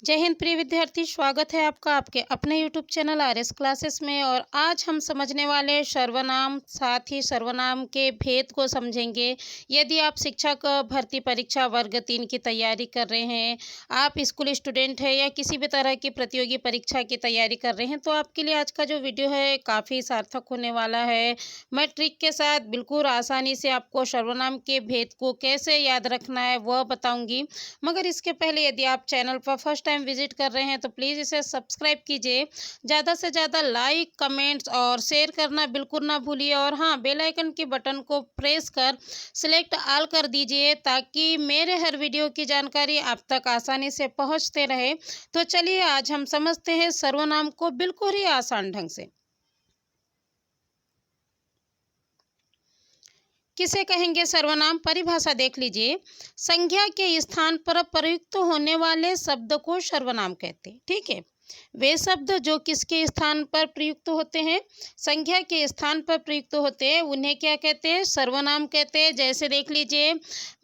जय हिंद प्रिय विद्यार्थी, स्वागत है आपका आपके अपने यूट्यूब चैनल आरएस क्लासेस में। और आज हम समझने वाले सर्वनाम, साथ ही सर्वनाम के भेद को समझेंगे। यदि आप शिक्षक भर्ती परीक्षा वर्ग 3 की तैयारी कर रहे हैं, आप स्कूल स्टूडेंट हैं या किसी भी तरह की प्रतियोगी परीक्षा की तैयारी कर रहे हैं, तो आपके लिए आज का जो वीडियो है काफ़ी सार्थक होने वाला है। मैं ट्रिक के साथ बिल्कुल आसानी से आपको सर्वनाम के भेद को कैसे याद रखना है वह बताऊँगी। मगर इसके पहले यदि आप चैनल पर फर्स्ट टाइम विजिट कर रहे हैं तो प्लीज़ इसे सब्सक्राइब कीजिए। ज़्यादा से ज़्यादा लाइक, कमेंट्स और शेयर करना बिल्कुल ना भूलिए। और हाँ, बेल आइकन के बटन को प्रेस कर सिलेक्ट ऑल कर दीजिए ताकि मेरे हर वीडियो की जानकारी आप तक आसानी से पहुंचते रहे। तो चलिए आज हम समझते हैं सर्वनाम को बिल्कुल ही आसान ढंग से। किसे कहेंगे सर्वनाम? परिभाषा देख लीजिए। संज्ञा के स्थान पर प्रयुक्त होने वाले शब्द को सर्वनाम कहते हैं। ठीक है, वे शब्द जो किसके स्थान पर प्रयुक्त होते हैं? संज्ञा के स्थान पर प्रयुक्त होते हैं, उन्हें क्या कहते हैं? सर्वनाम कहते हैं। जैसे देख लीजिए,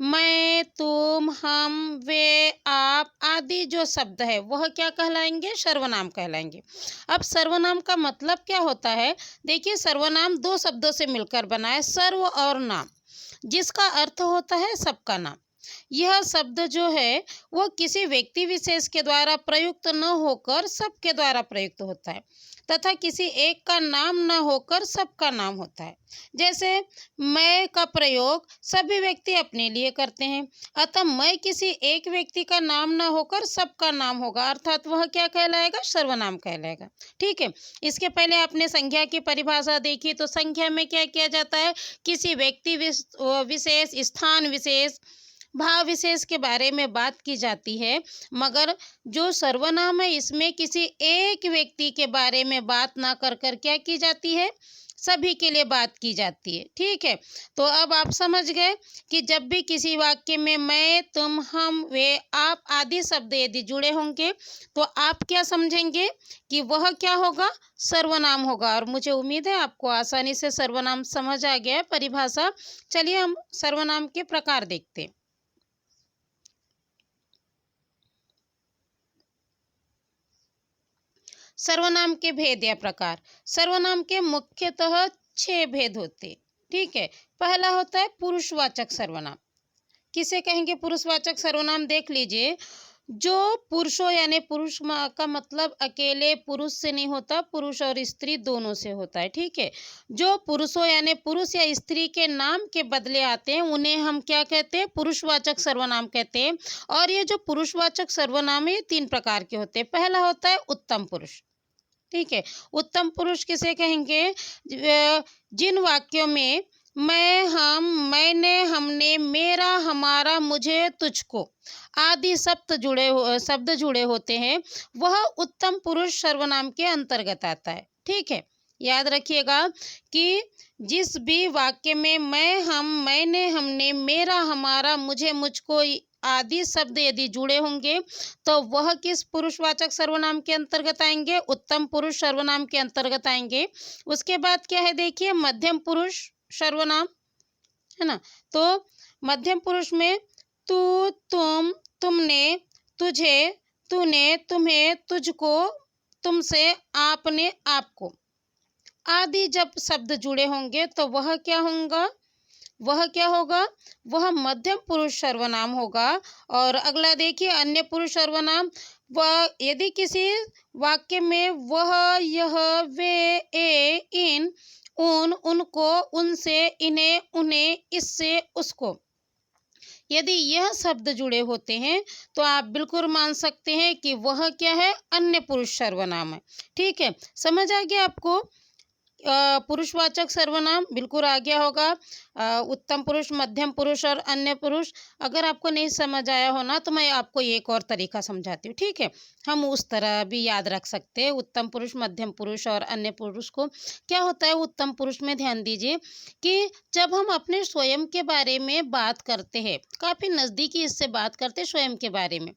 मैं, तुम, हम, वे, आप आदि जो शब्द है वह क्या कहलाएंगे? सर्वनाम कहलाएंगे। अब सर्वनाम का मतलब क्या होता है? देखिए, सर्वनाम दो शब्दों से मिलकर बना है, सर्व और नाम, जिसका अर्थ होता है सबका नाम। यह शब्द जो है वो किसी व्यक्ति विशेष के द्वारा प्रयुक्त न होकर सबके द्वारा प्रयुक्त होता है तथा किसी एक का नाम न होकर सबका नाम होता है। जैसे मैं का प्रयोग सभी व्यक्ति अपने लिए करते हैं, अतः मैं किसी एक व्यक्ति का नाम न होकर सबका नाम होगा, अर्थात वह क्या कहलाएगा? सर्वनाम कहलाएगा। ठीक है, इसके पहले आपने संज्ञा की परिभाषा देखी, तो संज्ञा में क्या किया जाता है? किसी व्यक्ति विशेष, स्थान विशेष, भाव विशेष के बारे में बात की जाती है। मगर जो सर्वनाम है इसमें किसी एक व्यक्ति के बारे में बात ना कर कर क्या की जाती है? सभी के लिए बात की जाती है। ठीक है, तो अब आप समझ गए कि जब भी किसी वाक्य में मैं, तुम, हम, वे, आप आदि शब्द यदि जुड़े होंगे तो आप क्या समझेंगे कि वह क्या होगा? सर्वनाम होगा। और मुझे उम्मीद है आपको आसानी से सर्वनाम समझ आ गया है परिभाषा। चलिए हम सर्वनाम के प्रकार देखते हैं। सर्वनाम के भेद या प्रकार। सर्वनाम के मुख्यतः 6 भेद होते हैं। ठीक है, पहला होता है पुरुषवाचक सर्वनाम। किसे कहेंगे पुरुषवाचक सर्वनाम? देख लीजिए, जो पुरुषों यानी पुरुष का मतलब अकेले पुरुष से नहीं होता, पुरुष और स्त्री दोनों से होता है। ठीक है, जो पुरुषों यानी पुरुष या स्त्री के नाम के बदले आते हैं उन्हें हम क्या कहते हैं? पुरुषवाचक सर्वनाम कहते हैं। और ये जो पुरुषवाचक सर्वनाम है 3 प्रकार के होते हैं। पहला होता है उत्तम पुरुष। ठीक है, उत्तम पुरुष किसे कहेंगे? जिन वाक्यों में मैं, हम, मैंने, हमने, मेरा, हमारा, मुझे, तुझको आदि शब्द जुड़े होते हैं, वह उत्तम पुरुष सर्वनाम के अंतर्गत आता है। ठीक है, याद रखिएगा कि जिस भी वाक्य में मैं, हम, मैंने, हमने, मेरा, हमारा, मुझे, मुझको आदि शब्द यदि जुड़े होंगे तो वह किस पुरुषवाचक सर्वनाम के अंतर्गत आएंगे? उत्तम पुरुष सर्वनाम के अंतर्गत आएंगे। उसके बाद क्या है? देखिए, मध्यम पुरुष सर्वनाम है ना। तो मध्यम पुरुष में तू, तुम, तुमने, तुझे, तूने, तुम्हें, तुझको, तुमसे, आपने, आपको आदि जब शब्द जुड़े होंगे तो वह क्या होगा? वह मध्यम पुरुष सर्वनाम होगा। और अगला देखिए, अन्य पुरुष सर्वनाम। वह यदि किसी वाक्य में वह, यह, वे, ए, इन, उन, उनको, उनसे, इन्हें, उन्हें, इससे, उसको यदि यह शब्द जुड़े होते हैं तो आप बिल्कुल मान सकते हैं कि वह क्या है? अन्य पुरुष सर्वनाम है। ठीक है, समझ आ गया आपको? पुरुषवाचक सर्वनाम बिल्कुल आ गया होगा। उत्तम पुरुष, मध्यम पुरुष और अन्य पुरुष। अगर आपको नहीं समझ आया हो ना तो मैं आपको एक और तरीका समझाती हूँ। ठीक है, हम उस तरह भी याद रख सकते हैं उत्तम पुरुष, मध्यम पुरुष और अन्य पुरुष को। क्या होता है उत्तम पुरुष में? ध्यान दीजिए कि जब हम अपने स्वयं के बारे में बात करते हैं, काफ़ी नज़दीकी इससे बात करते हैं स्वयं के बारे में,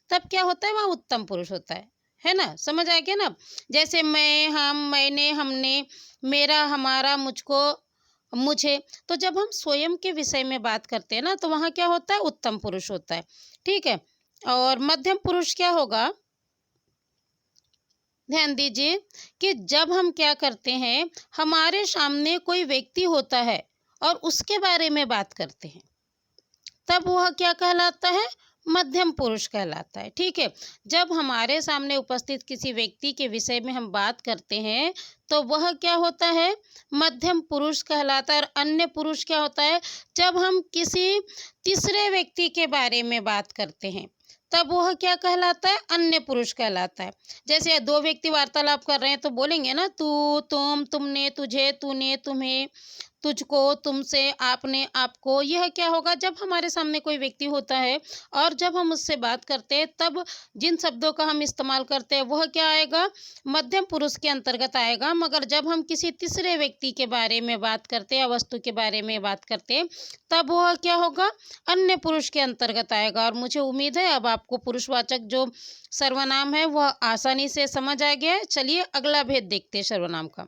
तब क्या होता है? वह उत्तम पुरुष होता है ना। समझ आ गया ना? जैसे मैं, हम, मैंने, हमने, मेरा, हमारा, मुझको, मुझे। तो जब हम स्वयं के विषय में बात करते हैं ना तो वहाँ क्या होता है? उत्तम पुरुष होता है। ठीक है, और मध्यम पुरुष क्या होगा? ध्यान दीजिए कि जब हम क्या करते हैं, हमारे सामने कोई व्यक्ति होता है और उसके बारे में बात करते हैं, तब वह क्या कहलाता है? मध्यम पुरुष कहलाता है। ठीक है। जब हमारे सामने उपस्थित किसी व्यक्ति के विषय में हम बात करते हैं, तो वह क्या होता है? मध्यम पुरुष कहलाता है। और अन्य पुरुष क्या होता है? जब हम किसी तीसरे व्यक्ति के बारे में बात करते हैं, तब वह क्या कहलाता है? अन्य पुरुष कहलाता है। जैसे दो व्यक्ति वार्तालाप कर रहे हैं तो बोलेंगे ना, तू, तुम, तुमने, तुझे, तूने, तुम्हें, तुझको, तुमसे, आपने, आपको। यह क्या होगा? जब हमारे सामने कोई व्यक्ति होता है और जब हम उससे बात करते हैं, तब जिन शब्दों का हम इस्तेमाल करते हैं वह क्या आएगा? मध्यम पुरुष के अंतर्गत आएगा। मगर जब हम किसी तीसरे व्यक्ति के बारे में बात करते हैं या वस्तु के बारे में बात करते हैं, तब वह क्या होगा? अन्य पुरुष के अंतर्गत आएगा। और मुझे उम्मीद है अब आपको पुरुषवाचक जो सर्वनाम है वह आसानी से समझ आ गया है। चलिए अगला भेद देखते हैं सर्वनाम का।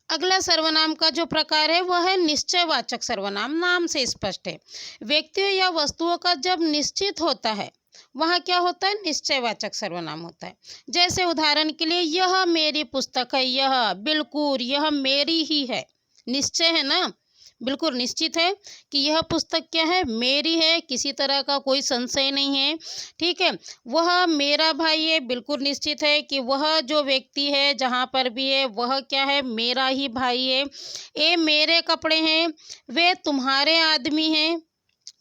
अगला सर्वनाम का जो प्रकार है वह है निश्चयवाचक सर्वनाम। नाम से स्पष्ट है, व्यक्तियों या वस्तुओं का जब निश्चित होता है वहाँ क्या होता है? निश्चयवाचक सर्वनाम होता है। जैसे उदाहरण के लिए, यह मेरी पुस्तक है, यह बिल्कुल, यह मेरी ही है। निश्चय है ना, बिल्कुल निश्चित है कि यह पुस्तक क्या है? मेरी है, किसी तरह का कोई संशय नहीं है। ठीक है। वह मेरा भाई है, बिल्कुल निश्चित है कि वह जो व्यक्ति है जहाँ पर भी है वह क्या है? मेरा ही भाई है। ये मेरे कपड़े हैं, वे तुम्हारे आदमी हैं।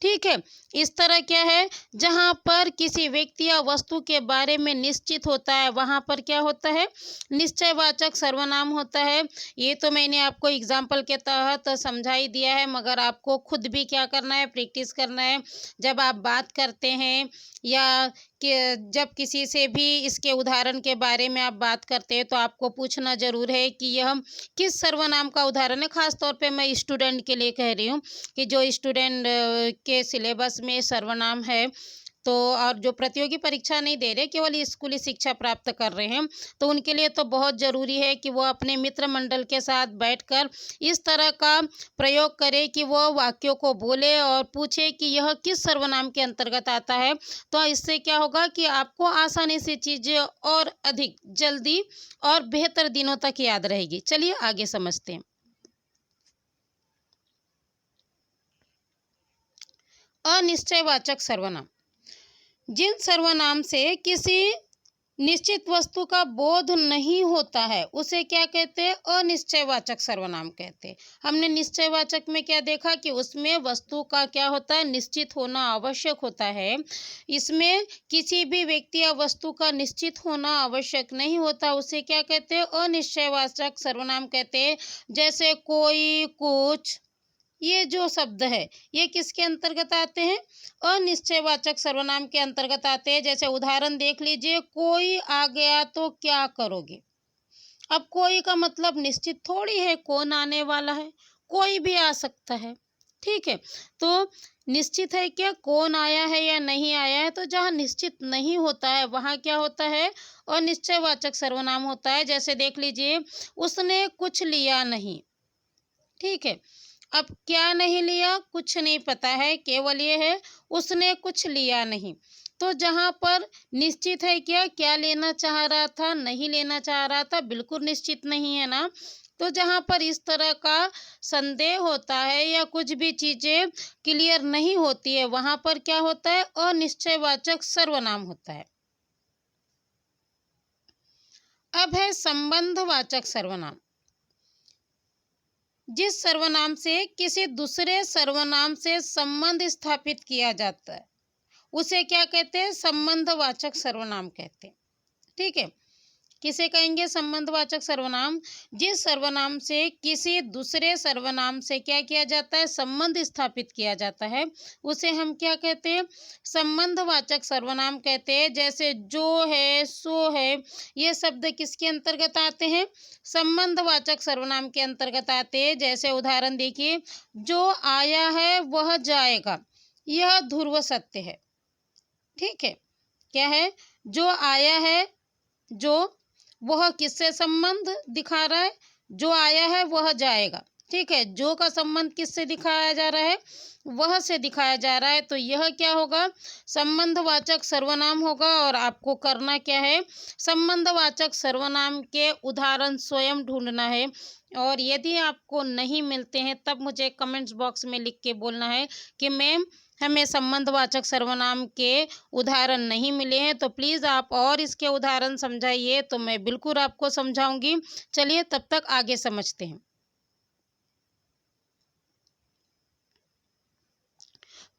ठीक है। इस तरह क्या है? जहाँ पर किसी व्यक्ति या वस्तु के बारे में निश्चित होता है वहाँ पर क्या होता है? निश्चयवाचक सर्वनाम होता है। ये तो मैंने आपको एग्जाम्पल के तहत समझा ही दिया है, मगर आपको खुद भी क्या करना है? प्रैक्टिस करना है। जब आप बात करते हैं या जब किसी से भी इसके उदाहरण के बारे में आप बात करते हैं, तो आपको पूछना जरूर है कि यह किस सर्वनाम का उदाहरण है। खास तौर पे मैं स्टूडेंट के लिए कह रही हूँ कि जो स्टूडेंट के सिलेबस में सर्वनाम है, तो और जो प्रतियोगी परीक्षा नहीं दे रहे, केवल स्कूली शिक्षा प्राप्त कर रहे हैं, तो उनके लिए तो बहुत ज़रूरी है कि वो अपने मित्र मंडल के साथ बैठकर इस तरह का प्रयोग करे कि वो वाक्यों को बोले और पूछे कि यह किस सर्वनाम के अंतर्गत आता है। तो इससे क्या होगा कि आपको आसानी से चीज़ें और अधिक जल्दी और बेहतर दिनों तक याद रहेगी। चलिए आगे समझते हैं। अनिश्चयवाचक सर्वनाम। जिन सर्वनाम से किसी निश्चित वस्तु का बोध नहीं होता है उसे क्या कहते हैं? अनिश्चयवाचक सर्वनाम कहते हैं। हमने निश्चयवाचक में क्या देखा कि उसमें वस्तु का क्या होता है? निश्चित होना आवश्यक होता है। इसमें किसी भी व्यक्ति या वस्तु का निश्चित होना आवश्यक नहीं होता, उसे क्या कहते हैं? अनिश्चयवाचक सर्वनाम कहते हैं। जैसे कोई, कुछ, ये जो शब्द है ये किसके अंतर्गत आते हैं? अनिश्चयवाचक सर्वनाम के अंतर्गत आते हैं। जैसे उदाहरण देख लीजिए, कोई आ गया तो क्या करोगे? अब कोई का मतलब निश्चित थोड़ी है कौन आने वाला है, कोई भी आ सकता है। ठीक है। तो निश्चित है क्या कौन आया है या नहीं आया है? तो जहाँ निश्चित नहीं होता है वहाँ क्या होता है? अनिश्चयवाचक सर्वनाम होता है। जैसे देख लीजिए, उसने कुछ लिया नहीं। ठीक है। अब क्या नहीं लिया? कुछ नहीं पता है, केवल ये है उसने कुछ लिया नहीं। तो जहाँ पर निश्चित है क्या लेना चाह रहा था, नहीं लेना चाह रहा था, बिल्कुल निश्चित नहीं है ना। तो जहाँ पर इस तरह का संदेह होता है या कुछ भी चीजें क्लियर नहीं होती है वहाँ पर क्या होता है? अनिश्चयवाचक सर्वनाम होता है। अब है संबंधवाचक सर्वनाम। जिस सर्वनाम से किसी दूसरे सर्वनाम से संबंध स्थापित किया जाता है उसे क्या कहते हैं? संबंधवाचक सर्वनाम कहते हैं। ठीक है। किसे कहेंगे? संबंधवाचक सर्वनाम। जिस सर्वनाम से किसी दूसरे सर्वनाम से क्या किया जाता है? संबंध स्थापित किया जाता है, उसे हम क्या कहते हैं? संबंधवाचक सर्वनाम कहते हैं। जैसे जो है, सो है, ये शब्द किसके अंतर्गत आते हैं? संबंधवाचक सर्वनाम के अंतर्गत आते हैं। जैसे उदाहरण देखिए, जो आया है वह जाएगा, यह ध्रुव सत्य है। ठीक है। क्या है? जो आया है, जो, वह किससे संबंध दिखा रहा है? जो आया है वह जाएगा। ठीक है, जो का संबंध किससे दिखाया जा रहा है, वह से दिखाया जा रहा है, तो यह क्या होगा, संबंधवाचक सर्वनाम होगा। और आपको करना क्या है, संबंधवाचक सर्वनाम के उदाहरण स्वयं ढूंढना है। और यदि आपको नहीं मिलते हैं तब मुझे कमेंट्स बॉक्स में लिख के बोलना है कि मैम हमें संबंधवाचक सर्वनाम के उदाहरण नहीं मिले हैं, तो प्लीज़ आप और इसके उदाहरण समझाइए, तो मैं बिल्कुल आपको समझाऊंगी। चलिए तब तक आगे समझते हैं।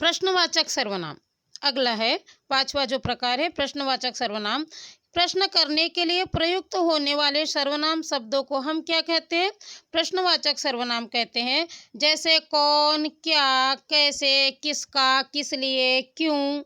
प्रश्नवाचक सर्वनाम अगला है, पांचवा जो प्रकार है प्रश्नवाचक सर्वनाम। प्रश्न करने के लिए प्रयुक्त होने वाले सर्वनाम शब्दों को हम क्या कहते हैं, प्रश्नवाचक सर्वनाम कहते हैं। जैसे कौन, क्या, कैसे, किसका, किस लिए, क्यों,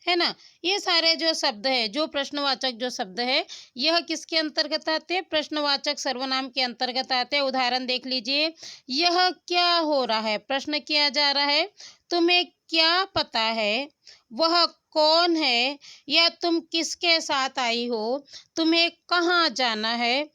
है ना। ये सारे जो शब्द है, जो प्रश्नवाचक जो शब्द है, यह किसके अंतर्गत आते हैं, प्रश्नवाचक सर्वनाम के अंतर्गत आते हैं। उदाहरण देख लीजिए, यह क्या हो रहा है, प्रश्न किया जा रहा है, तुम्हें क्या पता है, वह कौन है, या तुम किसके साथ आई हो, तुम्हें कहाँ जाना है,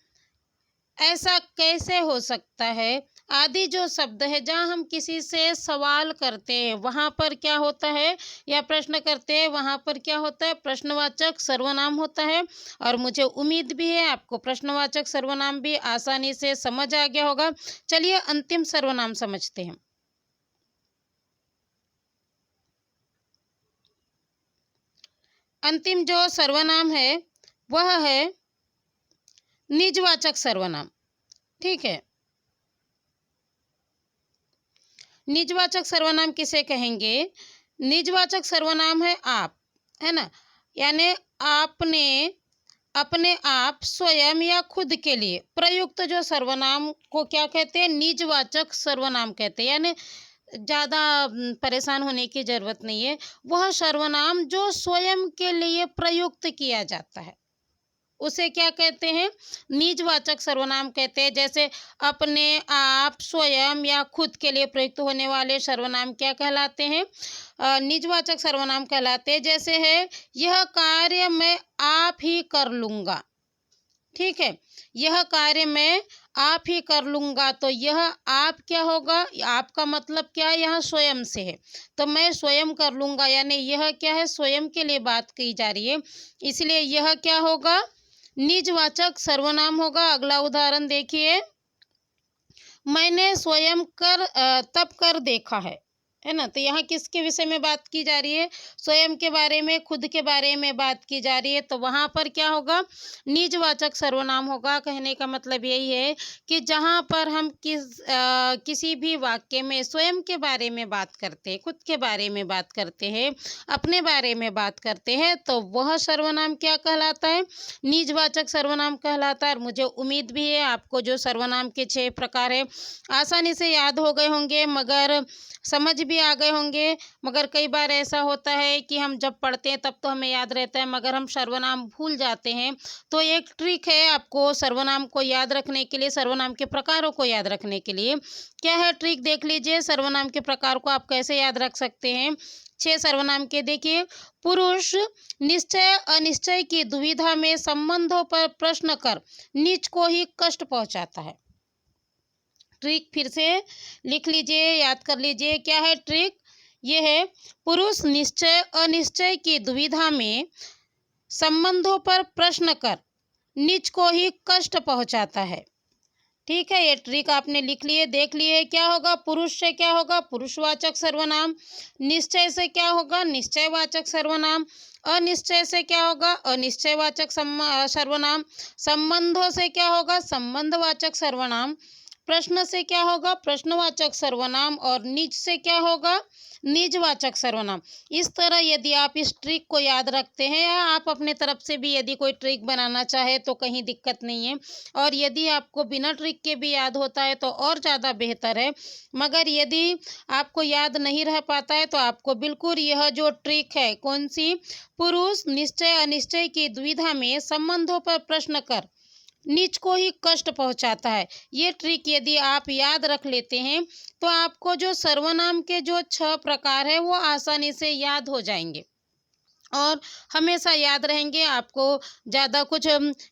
ऐसा कैसे हो सकता है, आदि जो शब्द है, जहाँ हम किसी से सवाल करते हैं वहाँ पर क्या होता है, या प्रश्न करते हैं वहाँ पर क्या होता है, प्रश्नवाचक सर्वनाम होता है। और मुझे उम्मीद भी है आपको प्रश्नवाचक सर्वनाम भी आसानी से समझ आ गया होगा। चलिए अंतिम सर्वनाम समझते हैं। अंतिम जो सर्वनाम है वह है निजवाचक सर्वनाम। ठीक है, निजवाचक सर्वनाम किसे कहेंगे, निजवाचक सर्वनाम है आप, है ना, यानी आपने, अपने आप, स्वयं या खुद के लिए प्रयुक्त जो सर्वनाम को क्या कहते हैं, निजवाचक सर्वनाम कहते हैं। यानी ज़्यादा परेशान होने की ज़रूरत नहीं है, वह सर्वनाम जो स्वयं के लिए प्रयुक्त किया जाता है उसे क्या कहते हैं, निजवाचक सर्वनाम कहते हैं। जैसे अपने आप, स्वयं या खुद के लिए प्रयुक्त होने वाले सर्वनाम क्या कहलाते हैं, निजवाचक सर्वनाम कहलाते हैं। जैसे है, यह कार्य मैं आप ही कर लूँगा। ठीक है, यह कार्य मैं आप ही कर लूँगा, तो यह आप क्या होगा, आपका मतलब क्या है, यहाँ स्वयं से है, तो मैं स्वयं कर लूँगा, यानी यह क्या है, स्वयं के लिए बात की जा रही है, इसलिए यह क्या होगा, निजवाचक सर्वनाम होगा। अगला उदाहरण देखिए, मैंने स्वयं तब कर देखा है ना, तो यहाँ किसके विषय में बात की जा रही है, स्वयं के बारे में, खुद के बारे में बात की जा रही है, तो वहाँ पर क्या होगा, निजवाचक सर्वनाम होगा। कहने का मतलब यही है कि जहाँ पर हम किसी भी वाक्य में स्वयं के बारे में बात करते हैं, खुद के बारे में बात करते हैं, अपने बारे में बात करते हैं, तो वह सर्वनाम क्या कहलाता है, निजवाचक सर्वनाम कहलाता है। और मुझे उम्मीद भी है आपको जो सर्वनाम के 6 प्रकार है आसानी से याद हो गए होंगे, मगर समझ भी आ गए होंगे। मगर कई बार ऐसा होता है कि हम जब पढ़ते हैं तब तो हमें याद रहता है, मगर हम सर्वनाम भूल जाते हैं। तो एक ट्रिक है आपको सर्वनाम को याद रखने के लिए, सर्वनाम के प्रकारों को याद रखने के लिए। क्या है ट्रिक, देख लीजिए सर्वनाम के प्रकार को आप कैसे याद रख सकते हैं। 6 सर्वनाम के देखिए, पुरुष निश्चय अनिश्चय की दुविधा में संबंधों पर प्रश्न कर नीच को ही कष्ट पहुंचाता है। ट्रिक फिर से लिख लीजिए, याद कर लीजिए, क्या है ट्रिक, ये है, पुरुष निश्चय अनिश्चय की दुविधा में संबंधों पर प्रश्न कर नीच को ही कष्ट पहुंचाता है। ठीक है, ये ट्रिक आपने लिख लिए, देख लिए। क्या होगा, पुरुष से क्या होगा, पुरुषवाचक सर्वनाम, निश्चय से क्या होगा, निश्चयवाचक सर्वनाम, अनिश्चय से क्या होगा, अनिश्चयवाचक सर्वनाम, संबंधों से क्या होगा, संबंधवाचक सर्वनाम, प्रश्न से क्या होगा, प्रश्नवाचक सर्वनाम, और निज से क्या होगा, निजवाचक सर्वनाम। इस तरह यदि आप इस ट्रिक को याद रखते हैं, या आप अपने तरफ से भी यदि कोई ट्रिक बनाना चाहे तो कहीं दिक्कत नहीं है, और यदि आपको बिना ट्रिक के भी याद होता है तो और ज़्यादा बेहतर है। मगर यदि आपको याद नहीं रह पाता है तो आपको बिल्कुल यह जो ट्रिक है, कौन सी, पुरुष निश्चय अनिश्चय की दुविधा में संबंधों पर प्रश्न कर नीच को ही कष्ट पहुंचाता है, ये ट्रिक यदि आप याद रख लेते हैं तो आपको जो सर्वनाम के जो 6 प्रकार है वो आसानी से याद हो जाएंगे। और हमेशा याद रहेंगे। आपको ज़्यादा कुछ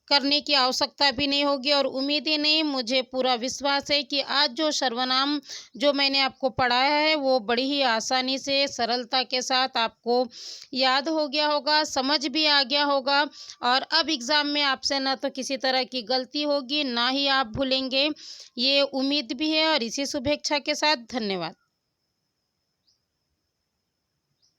करने की आवश्यकता भी नहीं होगी और उम्मीद ही नहीं, मुझे पूरा विश्वास है कि आज जो सर्वनाम जो मैंने आपको पढ़ाया है वो बड़ी ही आसानी से सरलता के साथ आपको याद हो गया होगा, समझ भी आ गया होगा और अब एग्ज़ाम में आपसे ना तो किसी तरह की गलती होगी, ना ही आप भूलेंगे। ये उम्मीद भी है और इसी शुभेच्छा के साथ धन्यवाद।